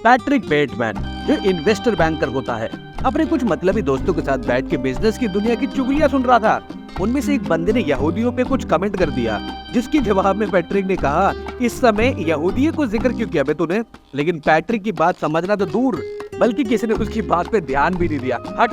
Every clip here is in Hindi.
पैट्रिक बेटमैन जो इन्वेस्टर बैंकर होता है, अपने कुछ मतलबी दोस्तों के साथ बैठ के बिजनेस की दुनिया की चुगलियां सुन रहा था। उनमें से एक बंदे ने यहूदियों पे कुछ कमेंट कर दिया, जिसके जवाब में पैट्रिक ने कहा, इस समय यहूदियों को जिक्र क्यों किया बे तूने? लेकिन पैट्रिक की बात समझना तो दूर, बल्कि किसी ने उसकी बात पे ध्यान भी नहीं दिया। हट,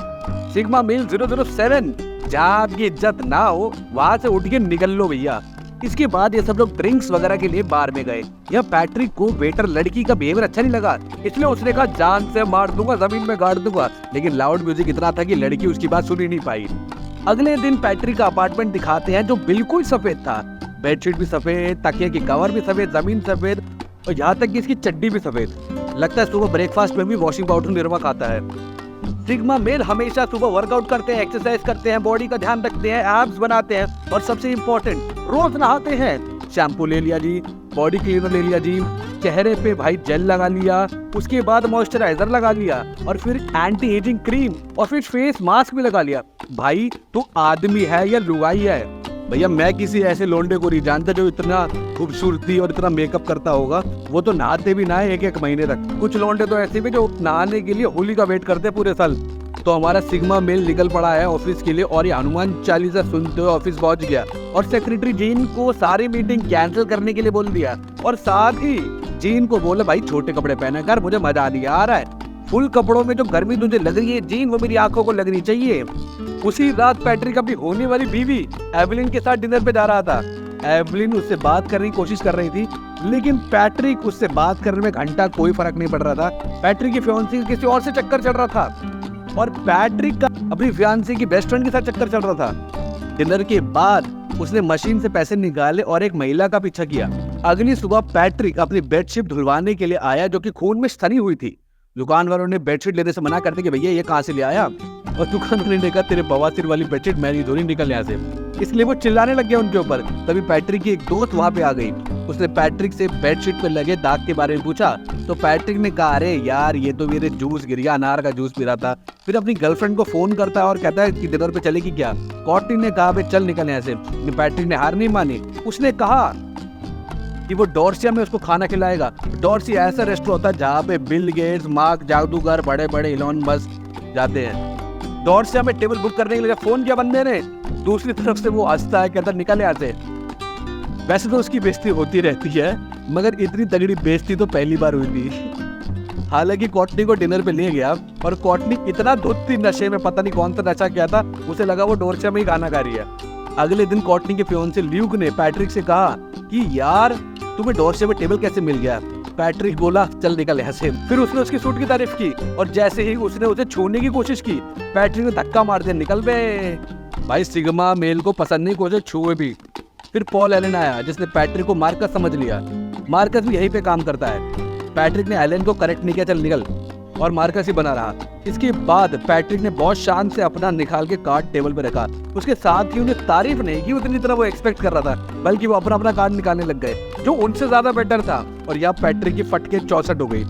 सिग्मा मेल 007, जहाँ आपकी इज्जत ना हो वहाँ से उठ के निकल लो भैया। इसके बाद ये सब लोग ड्रिंक्स वगैरह के लिए बार में गए। यह पैट्रिक को वेटर लड़की का बिहेवियर अच्छा नहीं लगा, इसलिए उसने कहा जान से मार दूंगा, जमीन में गाड़ दूंगा। लेकिन लाउड म्यूजिक इतना था कि लड़की उसकी बात सुन ही नहीं पाई। अगले दिन पैट्रिक का अपार्टमेंट दिखाते हैं जो बिल्कुल सफेद था। बेडशीट भी सफेद, तकिए की कवर भी सफेद, जमीन सफेद और यहाँ तक कि इसकी चड्डी भी सफेद। लगता है सुबह ब्रेकफास्ट में भी वॉशिंग पाउडर निरमा खाता है। सिग्मा मेल हमेशा सुबह वर्कआउट करते हैं, एक्सरसाइज करते हैं, बॉडी का ध्यान रखते हैं, एब्स बनाते हैं और सबसे इम्पोर्टेंट रोज नहाते हैं। शैम्पू ले लिया जी, बॉडी क्लीनर ले लिया जी, चेहरे पे भाई जेल लगा लिया, उसके बाद मॉइस्चराइजर लगा लिया और फिर एंटी एजिंग क्रीम और फिर फेस मास्क भी लगा लिया। भाई तू आदमी है या लुगाई है? भैया मैं किसी ऐसे लोंडे को नहीं जानता जो इतना खूबसूरती और इतना मेकअप करता होगा। वो तो नहाते भी ना एक महीने तक। कुछ लोंडे तो ऐसे भी जो नहाने के लिए होली का वेट करते पूरे साल। तो हमारा सिग्मा मेल निकल पड़ा है ऑफिस के लिए और ये हनुमान चालीसा सुनते हुए ऑफिस पहुंच गया और सेक्रेटरी जीन को सारी मीटिंग कैंसिल करने के लिए बोल दिया और साथ ही जीन को बोला भाई छोटे कपड़े पहना कर, मुझे मजा नहीं आ रहा है। फुल कपड़ों में जो गर्मी तुझे लग रही है जीन, वो मेरी आंखों को लगनी चाहिए। उसी रात पैट्रिक अपनी होने वाली बीवी एवलिन के साथ डिनर पे जा रहा था। एवलिन उससे बात करने की कोशिश कर रही थी, लेकिन पैट्रिक उससे बात करने में घंटा कोई फर्क नहीं पड़ रहा था। पैट्रिक की फियांसी किसी और से चक्कर चल रहा था और पैट्रिक का अपनी फियांसी की बेस्ट फ्रेंड के साथ चक्कर चल रहा था। डिनर के बाद उसने मशीन से पैसे निकाले और एक महिला का पीछा किया। अगली सुबह पैट्रिक अपनी बेडशीट धुलवाने के लिए आया जो कि खून में सनी हुई थी। दुकान वालों ने बेडशीट लेने से मना करते कि भैया ये कहाँ से ले आया, और दुकान वाले ने कहा तेरे बवासीर वाली बेडशीट मैं नहीं धोनी, निकल यहाँ से। इसलिए वो चिल्लाने लग गया उनके ऊपर। तभी पैट्रिक की एक दोस्त वहाँ पे आ गई। उसने पैट्रिक से बेडशीट पे लगे दाग के बारे में पूछा तो पैट्रिक ने कहा अरे यार ये तो मेरे जूस गिर गया, अनार का जूस पी रहा था। फिर अपनी गर्लफ्रेंड को फोन करता है और कहता है कि डिनर पे चलेगी क्या? कॉर्टनी ने कहा भाई चल निकल यहाँ से। पैट्रिक ने हार नहीं मानी। उसने कहा कि वो डॉर्सिया में उसको खाना खिलाएगा। डॉर्सिया ऐसा रेस्टोरेंट होता है जहाँ पे बिल गेट्स, मार्क जादूगर, बड़े बड़े इलॉन मस्क जाते हैं। डॉर्सिया में टेबल बुक करने के लिए फोन किया बंदे ने। दूसरी तरफ से वो हंसता है, कहता निकल यहाँ से। वैसे तो उसकी बेइज्जती होती रहती है, मगर इतनी तगड़ी बेइज्जती तो पहली बार हुई थी। हालांकि कॉटनी को डिनर पे ले गया और कॉटनी इतना धुत थी नशे में, पता नहीं कौन सा नशा किया था, उसे लगा वो डॉर्सिया में ही खाना खा रही है। अगले दिन कॉटनी के फियांसे ल्यूक ने पैट्रिक से कहा कि यार तुम्हें डॉर्सिया में टेबल कैसे मिल गया? पैट्रिक बोला चल निकल यहाँ से। फिर उसने उसकी सूट की तारीफ की और जैसे ही उसने उसे छूने की कोशिश की, पैट्रिक ने धक्का मार दिया, निकल बे। भाई सिग्मा मेल को पसंद नहीं कोई छुए भी। फिर पॉल एलन आया जिसने पैट्रिक को मार्कस समझ लिया। मार्कस भी यहीं पे काम करता है। पैट्रिक ने एलन को करेक्ट नहीं किया, चल निकल, और मार्कस ही बना रहा। इसके बाद पैट्रिक ने बहुत शान से अपना निकाल के कार्ड टेबल पे रखा। उसके साथ ही उन्हें तारीफ नहीं की उतनी तरह वो एक्सपेक्ट कर रहा था, बल्कि वो अपना अपना कार्ड निकालने लग गए जो उनसे ज्यादा बेटर था। और यहाँ पैट्रिक की फटके 64 हो गई।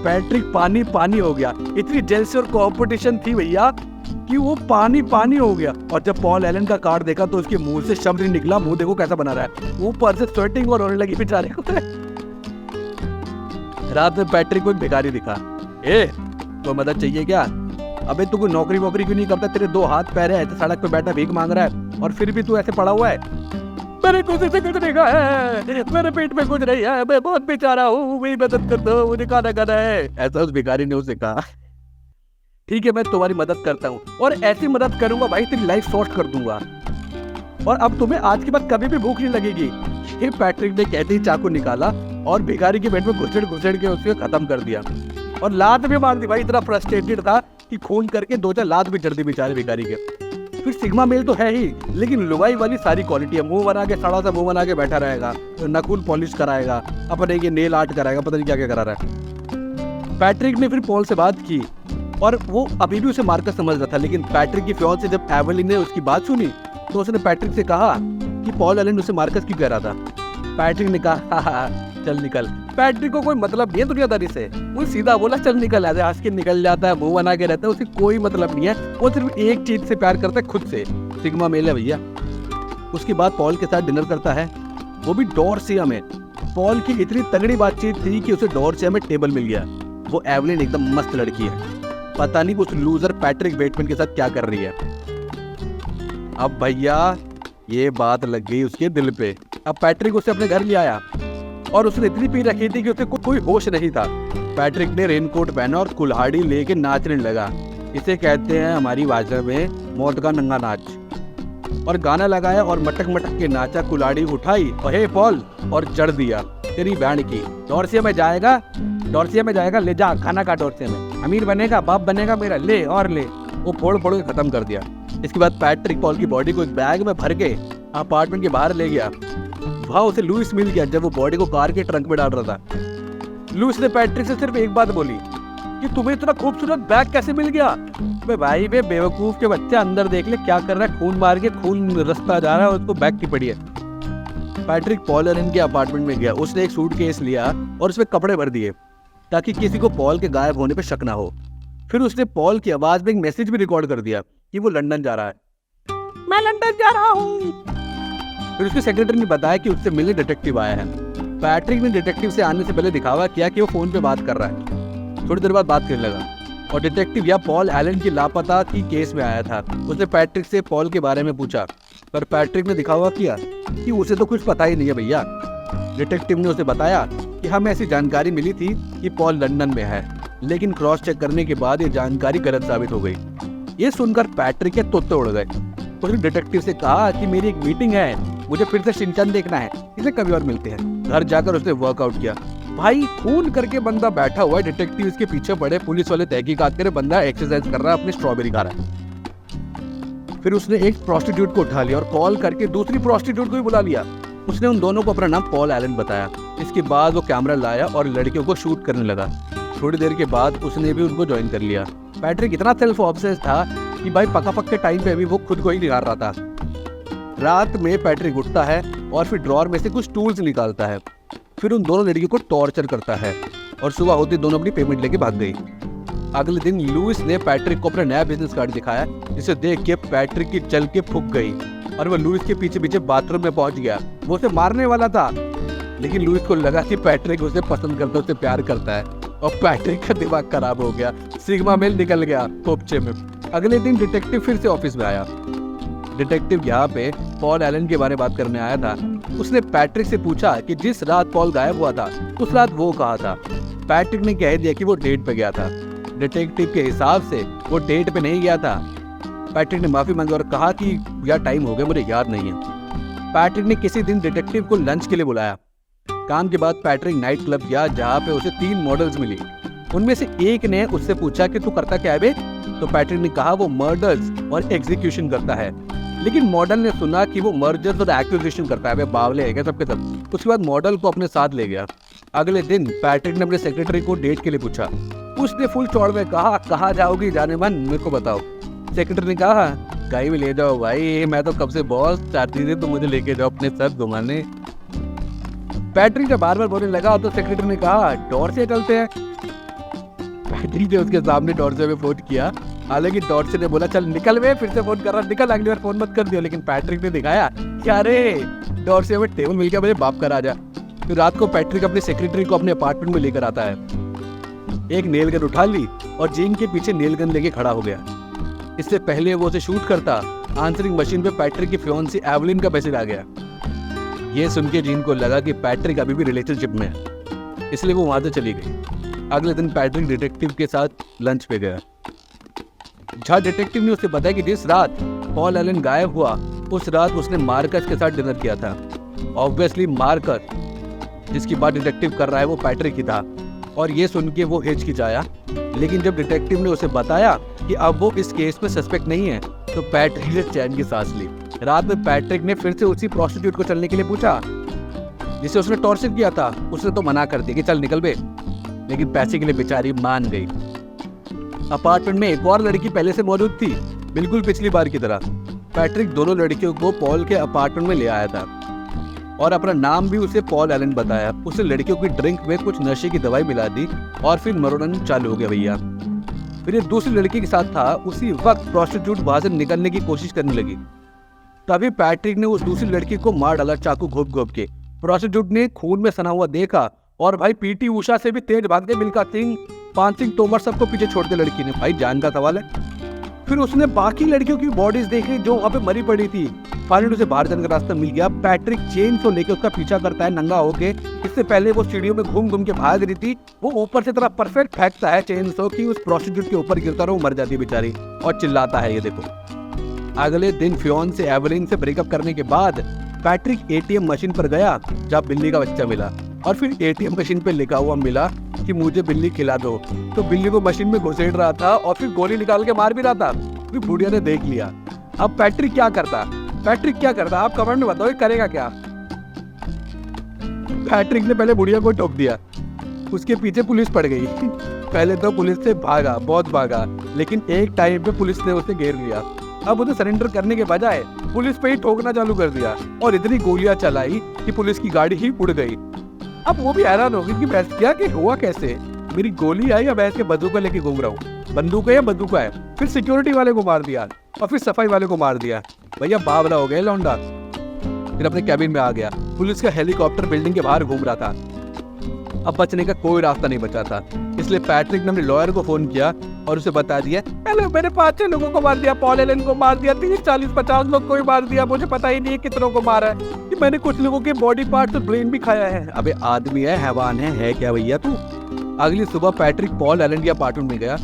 पैट्रिक पानी पानी हो गया। इतनी जेलसी और कॉम्पिटिशन थी भैया कि वो पानी पानी हो गया। और जब पॉल एलन का कार्ड देखा तो उसके मुंह से शब्द नहीं निकला। मुंह देखो कैसा बना रहा है, ऊपर से स्वेटिंग और होने लगी बेचारे को। रात में पैट्रिक को एक भिखारी दिखा। ए तो मदद चाहिए क्या? अबे तू कोई नौकरी वोकरी क्यों नहीं करता? तेरे 2 हाथ पैर है, सड़क पे बैठा भीख मांग रहा है और फिर भी तू ऐसे पड़ा हुआ है। मेरे कुछ से कुछ नहीं है, मेरे पेट में कुछ नहीं है, मैं बहुत बेचारा हूँ, मेरी मदद कर दो, मुझे खाना खाना है। ऐसा उस भिखारी ने उसे कहा। ठीक है मैं तुम्हारी मदद करता हूँ और ऐसी मदद करूंगा भाई तेरी लाइफ शॉर्ट कर दूंगा और अब तुम्हें आज के बाद कभी भी भूख नहीं लगेगी। पैट्रिक ने कहते ही चाकू निकाला और भिखारी के पेट में घुसेड़ के उसको खत्म कर दिया और लात भी मार दी। भाई इतना फ्रस्ट्रेटेड था कि खून करके 2-4 लात भी चढ़ दी बेचारे भिखारी के। फिर सिग्मा मेल तो है ही, लेकिन लुगाई वाली सारी क्वालिटी है। मुंह बना के सड़ा सा मुंह बना के बैठा रहेगा, नकुल पॉलिश कराएगा, अपने ये नेल आर्ट कराएगा, पता नहीं क्या क्या करा रहा है। पैट्रिक ने फिर पॉल से बात की और वो अभी भी उसे मार्कस समझ रहा था, लेकिन पैट्रिक की फियांसी जब एवलिन ने उसकी बात सुनी तो उसने पैट्रिक से कहा कि पॉल एलन उसे मार्कस क्यों कह रहा था। पैट्रिक ने कहा हा चल निकल। पैट्रिक को कोई मतलब नहीं है दुनियादारी से, वो सीधा बोला चल निकल। ऐसे हंस के निकल जाता है, मुंह बना के रहता है, उसे कोई मतलब नहीं है। वो सिर्फ एक चीज से प्यार करता है, खुद से। सिग्मा मेल है भैया। उसके बाद पॉल के साथ डिनर करता है, वो भी डॉर्सिया में। पॉल की इतनी तगड़ी बातचीत थी कि उसे डॉर्सिया में टेबल मिल गया। वो एवलिन एकदम मस्त लड़की है। पता नहीं उस लूजर पैट्रिक बेटमैन के साथ क्या कर रही है। अब भैया ये बात लग गई उसके दिल पे। अब पैट्रिक उसे अपने घर ले आया और उसने इतनी पी रखी थी कि उसे कोई होश नहीं था। पैट्रिक ने रेनकोट पहना और कुल्हाड़ी लेके नाचने लगा। इसे कहते हैं हमारी भाषा में मौत का नंगा नाच। और गाना लगाया और मटक मटक के नाचा, कुल्हाड़ी उठाई और हे पॉल और जड़ दिया तेरी बैंड की। डॉर्सिया में जाएगा, डॉर्सिया में जाएगा, ले जा खाना का डॉर्सिया में, अमीर बनेगा, बाप बनेगा मेरा, ले और ले। वो फोड़ फोड़ के खत्म कर दिया। इसके बाद पैट्रिक पॉल की बॉडी को एक बैग में भर के अपार्टमेंट के बाहर ले गया। वहाँ उसे लुइस मिल गया जब वो बॉडी को कार के ट्रंक में डाल रहा था। लुइस ने पैट्रिक से सिर्फ एक बात बोली कि तुम्हें इतना खूबसूरत बैग कैसे मिल गया। भाई बे बेवकूफ के बच्चे, अंदर देख ले क्या कर रहा है, खून मार के खून रास्ता जा रहा है और उसको बैग की पड़ी है। पैट्रिक पॉल एलन के अपार्टमेंट में गया। उसने एक सूटकेस लिया और उसमें कपड़े भर दिए ताकि किसी को पॉल के गायब होने पे शक ना हो। फिर उसने पॉल की आवाज में एक मैसेज भी रिकॉर्ड कर दिया कि वो लंदन जा रहा है, मैं लंदन जा रहा हूँ। फिर उसके सेक्रेटरी ने बताया कि उससे मिलने डिटेक्टिव आया है। पैट्रिक ने डिटेक्टिव से आने से पहले दिखावा किया कि वो फोन पे बात कर रहा है। थोड़ी देर बाद बात करने लगा और डिटेक्टिव या पॉल एलन की लापता की केस में आया था। उसने पैट्रिक से पॉल के बारे में पूछा पर पैट्रिक ने दिखावा किया कि उसे तो कुछ पता ही नहीं है भैया। डिटेक्टिव ने उसे बताया कि हमें ऐसी जानकारी मिली थी कि पॉल लंदन में है, लेकिन क्रॉस चेक करने के बाद ये जानकारी गलत साबित हो गई। ये सुनकर पैट्रिक के तोते उड़ गए। उसने डिटेक्टिव से कहा कि मेरी एक मीटिंग है, मुझे फिर से शिनचैन देखना है, इसे कभी और मिलते हैं। घर जाकर उसने वर्कआउट किया। भाई खून करके बंदा बैठा हुआ है, डिटेक्टिव इसके पीछे पड़े, पुलिस वाले तहकीकात करे, बंदा एक्सरसाइज कर रहा है, अपनी स्ट्रॉबेरी खा रहा है। फिर उसने एक प्रोस्टिट्यूट को उठा लिया और कॉल करके दूसरी प्रोस्टिट्यूट को भी बुला लिया। उसने उन दोनों को अपना नाम पॉल एलन बताया। इसके बाद वो कैमरा लाया और लड़कियों को शूट करने लगा। थोड़ी देर के बाद उसने भी उनको ज्वाइन कर लिया। पैट्रिक इतना सेल्फ ऑब्सेस्ड था कि भाई पकापक के टाइम पे भी वो खुद को ही निकाल रहा था। रात में पैट्रिक उठता है और फिर ड्रॉर में से कुछ टूल्स निकालता है। फिर उन दोनों लड़कियों को टॉर्चर करता है और सुबह होती दोनों अपनी पेमेंट लेके भाग गई। अगले दिन लुइस ने पैट्रिक को अपना नया बिजनेस कार्ड दिखाया, जिसे देख के पैट्रिक की चल के फूक गई और वो लुइस के पीछे पीछे बाथरूम में पहुंच गया। वो उसे मारने वाला था, लेकिन लुइस को लगा कि पैट्रिक उसे पसंद करता है, उसे प्यार करता है और पैट्रिक का दिमाग खराब हो गया। सिग्मा मेल निकल गया खोपचे में। अगले दिन डिटेक्टिव फिर से ऑफिस में आया। डिटेक्टिव यहाँ पे पॉल एलन के बारे में बात करने आया था। उसने पैट्रिक से पूछा कि जिस रात पॉल गायब हुआ था उस रात वो कहाँ था। पैट्रिक ने कह दिया कि वो डेट पे गया था। डिटेक्टिव के हिसाब से वो डेट पे नहीं गया था। पैट्रिक ने माफी मांगी और कहा कि यार टाइम हो गया, मुझे याद नहीं है। पैट्रिक ने किसी दिन डिटेक्टिव को लंच के लिए बुलाया। काम के बाद पैट्रिक नाइट क्लब गया जहाँ पे उसे 3 मॉडल्स मिली। उनमें से एक ने उससे पूछा कि तू करता क्या है बे? तो पैट्रिक ने कहा वो मर्डर्स और एग्जीक्यूशन करता है। लेकिन मॉडल ने सुना कि वो मर्डर्स और एक्विजिशन करता है। वे बावले है क्या सबके सब। उसके बाद मॉडल को अपने साथ ले गया। अगले दिन पैट्रिक ने अपने सेक्रेटरी को डेट के लिए पूछा। उसने फुल चौड़ में कहा कहाँ जाओगी जाने मन, मेरे को बताओ। सेक्रेटरी ने कहा कहीं भी ले जाओ भाई, मैं तो कब से बॉस चाहती थी तो मुझे लेके जाओ अपने साथ घुमाने। पैट्रिक जब बार बार बोलने लगा तो सेक्रेटरी ने कहा डॉर्से चलते हैं। पैट्रिक ने उसके सामने डॉर्से में फोन किया। हालांकि डॉर्से ने बोला चल निकल वे, फिर से फोन कर रहा, निकल अगली बार फोन मत कर दियो। लेकिन पैट्रिक ने दिखाया कि अरे डॉर्से में टेबल मिल गया, मेरे बाप का राजा। तो रात को पैट्रिक अपने सेक्रेटरी को अपने अपार्टमेंट में लेकर आता है। एक नेल गन उठा ली और जीन के पीछे नेल गन लेके खड़ा हो गया। इससे पहले वो उसे शूट करता, आंसरिंग मशीन पे पैट्रिक की फियोंसी एवलिन का मैसेज आ गया। ये सुन के जीन को लगा कि पैट्रिक अभी भी रिलेशनशिप में है, इसलिए वो वहां से चली गई। अगले दिन पैट्रिक डिटेक्टिव के साथ लंच पे गया, जहाँ डिटेक्टिव ने उसे बताया कि जिस रात पॉल एलन गायब हुआ उस रात उसने मार्कस के साथ डिनर किया था। ऑब्वियसली मार्कस जिसकी बात डिटेक्टिव कर रहा है वो पैट्रिक ही था। और ये सुन के वो हिचकिचाया, लेकिन जब डिटेक्टिव ने उसे बताया कि अब वो इस केस में सस्पेक्ट नहीं है तो पैट्रिक ने चैन की सांस ली। रात में पैट्रिक ने फिर से उसी प्रोस्टिट्यूट को चलने के लिए पूछा जिसे उसने टॉर्चर किया था। उसने तो मना कर दिया कि चल निकल बे, लेकिन पैसे के लिए बेचारी मान गई। अपार्टमेंट में एक और लड़की पहले से मौजूद थी, बिल्कुल पिछली बार की तरह। पैट्रिक दोनों लड़कियों को पॉल के अपार्टमेंट में ले आया था और अपना नाम भी उसे पॉल एलन बताया। उसने लड़कियों की ड्रिंक में कुछ नशे की दवाई मिला दी और फिर मनोरंजन चालू हो गया भैया। फिर ये दूसरी लड़की के साथ था। उसी वक्त प्रोस्टिट्यूट वहां से निकलने की कोशिश करने लगी। तभी पैट्रिक ने उस दूसरी लड़की को मार डाला चाकू घोप घोप के। प्रोस्टिट्यूट ने खून में सना हुआ देखा और भाई पीटी उषा से भी तेज भागते मिल्खा सिंह पान सिंह तोमर सबको पीछे छोड़ के लड़की ने, भाई जान का सवाल है। फिर उसने बाकी लड़कियों की बॉडीज देखी जो वहाँ पे मरी पड़ी थी। फाइनली उसे बाहर जाने का रास्ता मिल गया। पैट्रिक चेन को लेके उसका पीछा करता है नंगा होके। इससे पहले वो सीढ़ियों में घूम घूम के भाग रही थी, वो ऊपर से तरह परफेक्ट फेंकता है चेन सो कि उस प्रोस्टिट्यूट के ऊपर गिरता रहा, वो मर जाती है बेचारी और चिल्लाता है। ये देखो, अगले दिन फियोन्से एवलिन से ब्रेकअप करने के बाद पैट्रिक एटीएम मशीन पर गया जहाँ बिल्ली का बच्चा मिला, और फिर एटीएम मशीन पे लिखा हुआ मिला कि मुझे बिल्ली खिला दो। तो बिल्ली को मशीन में घुसेड़ रहा था और फिर गोली निकाल के मार भी रहा था। फिर बुढ़िया ने देख लिया। अब पैट्रिक क्या करता, आप कमेंट में बताओ, ये करेगा क्या। पैट्रिक ने पहले बुढ़िया को टोक दिया, उसके पीछे पुलिस पड़ गई। पहले तो पुलिस से भागा, बहुत भागा, लेकिन एक टाइम पे पुलिस ने उसे घेर लिया। अब उसे सरेंडर करने के बजाय पुलिस पे ही ठोकना चालू कर दिया और इतनी गोलियां चलाई कि पुलिस की गाड़ी ही उड़ गई। अब वो भी हैरान हो गई कि भैंस क्या कि हुआ कैसे, मेरी गोली आई या भैंस के बंदूक लेके घूम रहा हूँ, बंदूक है या बंदूक है। फिर सिक्योरिटी वाले को मार दिया और फिर सफाई वाले को मार दिया। भैया बावला हो गया लौंडा। फिर अपने कैबिन में आ गया। पुलिस का हेलीकॉप्टर बिल्डिंग के बाहर घूम रहा था। अब बचने का कोई रास्ता नहीं बचा था, इसलिए पैट्रिक ने अपने लॉयर को फोन किया और उसे बता दिया, पहले मैंने 5-6 लोगों को मार दिया, पॉल एलन को मार दिया, 30-40-50 लोग को ही मार दिया, मुझे पता ही नहीं है कितनों को मारा है, कि मैंने कुछ लोगों के बॉडी पार्ट्स और ब्रेन भी खाया है। अबे आदमी है, हैवान है क्या भैया तू। अगली सुबह पैट्रिक पॉल एलन के अपार्टमेंट में गया।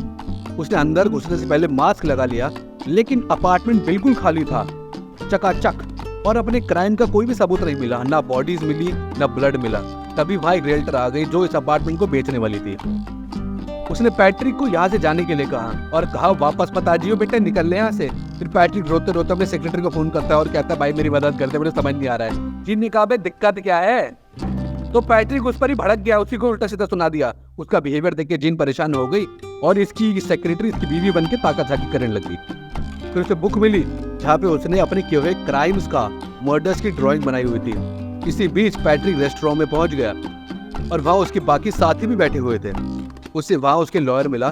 उसने अंदर घुसने से पहले मास्क लगा लिया, लेकिन अपार्टमेंट बिल्कुल खाली था, चकाचक, और अपने क्राइम का कोई भी सबूत नहीं मिला, ना बॉडीज मिली ना ब्लड मिला। तभी भाई रियल्टर आ गई जो इस अपार्टमेंट को बेचने वाली थी। उसने पैट्रिक को यहाँ से जाने के लिए कहा और कहा वापस मत आ जियो बेटे, निकल ले यहाँ से। फिर पैट्रिक रोते रोते अपने सेक्रेटरी को फोन करता है और कहता है भाई मेरी मदद करते, मुझे समझ नहीं आ रहा है। जी ने कहा दिक्कत क्या है। तो पैट्रिक उस पर ही भड़क गया, उसी को उल्टा सीधा सुना दिया। उसका बिहेवियर देख के जिन परेशान हो गई और इसकी सेक्रेटरी इसकी बीवी बन के ताकाझाकी करने लगी। फिर उसे बुक मिली जहाँ पे उसने अपने किए हुए क्राइम्स का, मर्डर्स की ड्राइंग बनाई हुई थी। इसी बीच पैट्रिक रेस्टोरेंट में पहुंच गया और वहाँ उसके बाकी साथी भी बैठे हुए थे। उससे वहाँ उसके लॉयर मिला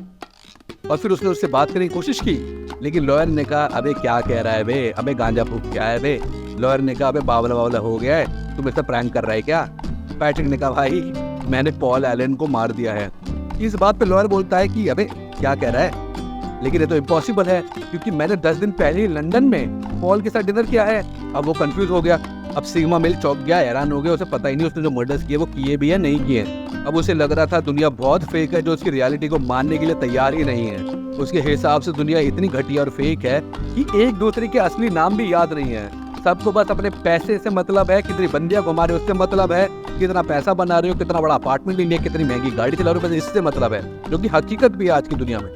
और फिर उसने उससे बात करने की कोशिश की, लेकिन लॉयर ने कहा अबे क्या कह रहा है बे, अबे गांजा फूक क्या है बे। लॉयर ने कहा अबे बावला बावला हो गया है, तुम ऐसा प्रैंक कर रहा है क्या। पैट्रिक ने कहा भाई मैंने पॉल एलन को मार दिया है। इस बात पे लॉयर बोलता है कि अबे क्या कह रहा है, लेकिन ये तो इम्पॉसिबल है क्योंकि मैंने 10 दिन पहले ही लंदन में पॉल के साथ डिनर किया है। अब वो कंफ्यूज हो गया। अब सिग्मा मिल चौंक गया, हैरान हो गया, उसे पता ही नहीं उसने जो मर्डर्स किए वो किए भी है नहीं किए। अब उसे लग रहा था दुनिया बहुत फेक है जो उसकी रियलिटी को मानने के लिए तैयार ही नहीं है। उसके हिसाब से दुनिया इतनी घटिया और फेक है कि एक दूसरे के असली नाम भी याद नहीं है। सबको बस अपने पैसे से मतलब है, कितनी बंदियां घुमा रहे हो उससे मतलब है, कितना पैसा बना रहे हो, कितना बड़ा अपार्टमेंट लिया, कितनी महंगी गाड़ी चला रहे हो, इससे मतलब है, जो कि हकीकत भी है आज की दुनिया में।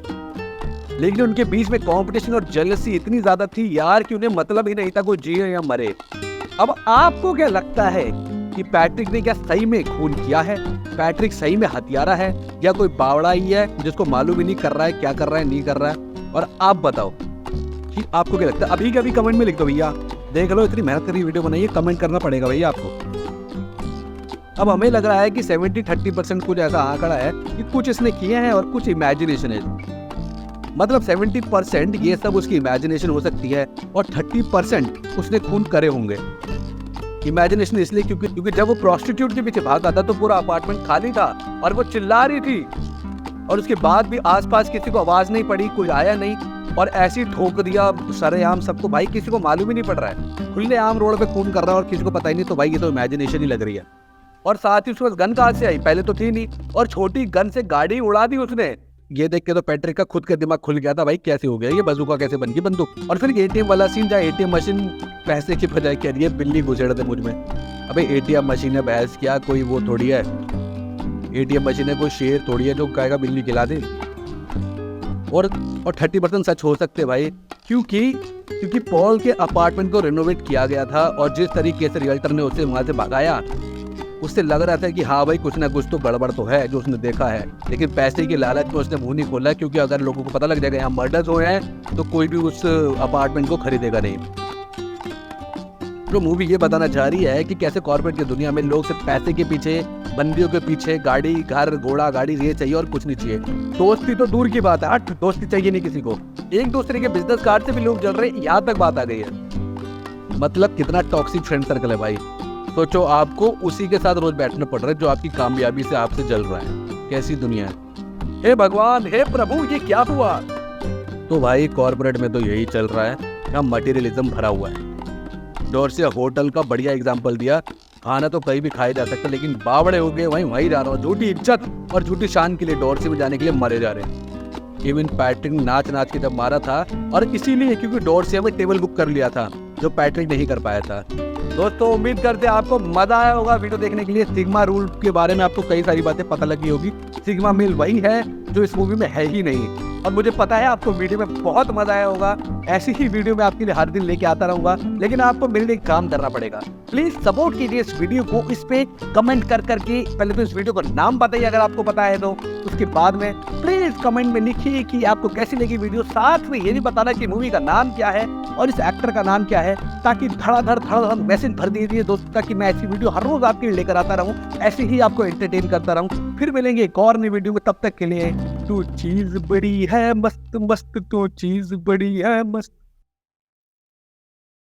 लेकिन उनके बीच में कंपटीशन और जेलसी इतनी ज्यादा थी यार कि उन्हें मतलब ही नहीं था कोई जिए या मरे। अब आपको क्या लगता है कि पैट्रिक ने क्या सही में खून किया है? पैट्रिक सही में हत्यारा है या कोई बावड़ा ही है जिसको मालूम ही नहीं कर रहा है क्या कर रहा है नहीं कर रहा है? और आप बताओ कि आपको क्या लगता है? अभी के अभी कमेंट में लिख दो भैया। देख लो इतनी मेहनत करी वीडियो बनाई है, कमेंट करना पड़ेगा भैया आपको। अब हमें लग रहा है कि 70-30% कुछ ऐसा आंकड़ा है कि कुछ इसने किए हैं और कुछ इमेजिनेशन है। मतलब 70% ये सब उसकी इमेजिनेशन हो सकती है और 30% उसने खून करे होंगे। इमेजिनेशन इसलिए क्योंकि जब वो प्रोस्टिट्यूट के पीछे भागा था तो पूरा अपार्टमेंट खाली था और वो चिल्ला रही थी और उसके बाद भी आसपास किसी को आवाज नहीं पड़ी, कोई आया नहीं और ऐसे ही ठोक दिया सरेआम सबको। भाई किसी को मालूम ही नहीं पड़ रहा है, खुले आम रोड पे खून कर रहा है और किसी को पता ही नहीं। तो भाई ये तो इमेजिनेशन ही लग रही है। और साथ ही उसके पास गन कहाँ से आई? पहले तो थी नहीं, और छोटी गन से गाड़ी उड़ा दी उसने। ये देख के तो पैट्रिक का खुद का दिमाग खुल गया था, भाई कैसे हो गया ये, बंदूका कैसे बन गई बंदूक। और फिर एटीएम वाला सीन जहाँ एटीएम मशीन पैसे की बजाय कह रही है बिल्ली घुसेड़ दे मुझ में। अबे एटीएम मशीन है बहस क्या, कोई वो थोड़ी है। एटीएम मशीन है कोई शेर थोड़ी है जो कहेगा बिल्ली खिला दे। और 30% सच हो सकते भाई, क्योंकि पॉल के अपार्टमेंट को रिनोवेट किया गया था और जिस तरीके से रियल्टर ने उसे वहां से भगाया उससे लग रहा था कि हाँ भाई कुछ ना कुछ तो गड़बड़ तो है जो उसने देखा है। लेकिन पैसे की लालच में उसने मुंह नहीं खोला, क्योंकि अगर लोगों को पता लग जाएगा यहाँ मर्डर्स हुए हैं तो कोई भी उस अपार्टमेंट को खरीदेगा नहीं। तो मूवी ये बताना चाह रही है कि कैसे कॉर्पोरेट की दुनिया में लोग सिर्फ पैसे के पीछे, बंदियों के पीछे, गाड़ी घर घोड़ा गाड़ी ये चाहिए और कुछ नहीं चाहिए। दोस्ती तो दूर की बात है, दोस्ती चाहिए नहीं किसी को। एक दूसरे के बिजनेस कार्ड से भी लोग जल रहे, यहाँ तक बात आ गई है। मतलब कितना टॉक्सिक फ्रेंड सर्कल है भाई। सोचो आपको उसी के साथ रोज बैठना पड़ रहा है जो आपकी कामयाबी से आपसे जल रहा है। कैसी दुनिया है। हे भगवान, हे प्रभु, ये क्या हुआ? तो भाई कॉर्पोरेट में तो यही चल रहा है, यहाँ मटेरियलिज्म भरा हुआ है। डोरसे होटल का बढ़िया एग्जाम्पल दिया। खाना तो कहीं भी खाया जा सकता, लेकिन बावड़े हो गए वहीं जा रहा हूँ। झूठी इज्जत और झूठी शान के लिए डोरसे में जाने के लिए मरे जा रहे हैं। इवन पैट्रिक नाच के जब मारा था, और इसीलिए क्योंकि डोरसे में टेबल बुक कर लिया था, जो पैट्रिक नहीं कर पाया था। दोस्तों, उम्मीद करते हैं आपको मजा आया होगा वीडियो देखने के लिए। सिग्मा रूल के बारे में आपको कई सारी बातें पता लगी होगी। सिग्मा मेल वही है जो इस मूवी में है ही नहीं, और मुझे पता है आपको वीडियो में बहुत मजा आया होगा। ऐसी ही वीडियो मैं आपके लिए हर दिन लेके आता रहूंगा, लेकिन आपको मेरे लिए काम करना पड़ेगा। प्लीज सपोर्ट कीजिए इस वीडियो को, इस पे कमेंट कर करके। पहले तो इस वीडियो का नाम बताइए अगर आपको पता है तो, उसके बाद में प्लीज कमेंट में लिखिए कि आपको कैसी लगी वीडियो। साथ में ये भी बताना कि मूवी का नाम क्या है और इस एक्टर का नाम क्या है, ताकि धड़ाधड़ मैसेज भर दीजिए दोस्तों, ताकि मैं ऐसी वीडियो हर रोज आपके लिए लेकर आता रहूं, ऐसे ही आपको एंटरटेन करता रहूं। फिर मिलेंगे एक और नई वीडियो में, तब तक के लिए तू चीज बड़ी है मस्त मस्त, तू चीज बड़ी है मस्त।